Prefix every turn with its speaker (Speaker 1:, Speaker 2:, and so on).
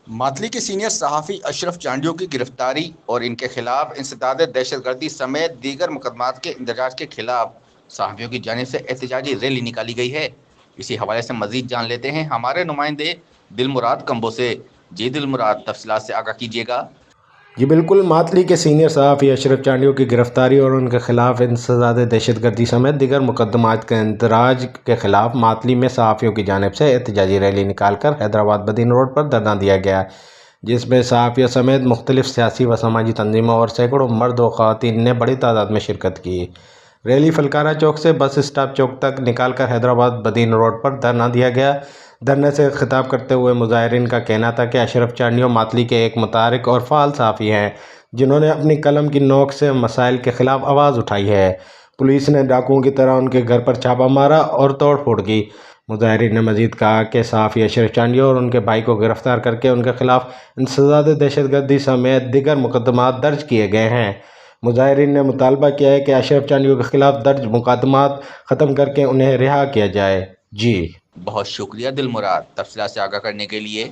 Speaker 1: ماتلی کے سینئر صحافی اشرف چانڈیو کی گرفتاری اور ان کے خلاف انسداد دہشت گردی سمیت دیگر مقدمات کے اندراج کے خلاف صحافیوں کی جانب سے احتجاجی ریلی نکالی گئی ہے۔ اسی حوالے سے مزید جان لیتے ہیں ہمارے نمائندے دل مراد کمبو سے۔ جی دل مراد، تفصیلات سے آگاہ کیجیے گا۔
Speaker 2: جی بالکل، ماتلی کے سینئر صحافی اشرف چانڈیو کی گرفتاری اور ان کے خلاف انسداد دہشت گردی سمیت دیگر مقدمات کے اندراج کے خلاف ماتلی میں صحافیوں کی جانب سے احتجاجی ریلی نکال کر حیدرآباد بدین روڈ پر دھرنا دیا گیا، جس میں صحافیوں سمیت مختلف سیاسی و سماجی تنظیموں اور سینکڑوں مرد و خواتین نے بڑی تعداد میں شرکت کی۔ ریلی فلکارہ چوک سے بس اسٹاپ چوک تک نکال کر حیدرآباد بدین روڈ پر دھرنا دیا گیا۔ دھرنے سے خطاب کرتے ہوئے مظاہرین کا کہنا تھا کہ اشرف چانڈیو ماتلی کے ایک متحرک اور فعال صحافی ہیں، جنہوں نے اپنی قلم کی نوک سے مسائل کے خلاف آواز اٹھائی ہے۔ پولیس نے ڈاکوؤں کی طرح ان کے گھر پر چھاپہ مارا اور توڑ پھوڑ کی۔ مظاہرین نے مزید کہا کہ صحافی اشرف چانڈیو اور ان کے بھائی کو گرفتار کر کے ان کے خلاف انسداد دہشت گردی سمیت دیگر مقدمات درج کیے گئے ہیں۔ مظاہرین نے مطالبہ کیا ہے کہ اشرف چانڈیو کے خلاف درج مقدمات ختم کر کے انہیں رہا کیا جائے۔ جی
Speaker 1: بہت شکریہ دل مراد، تفصیلات سے آگاہ کرنے کے لیے۔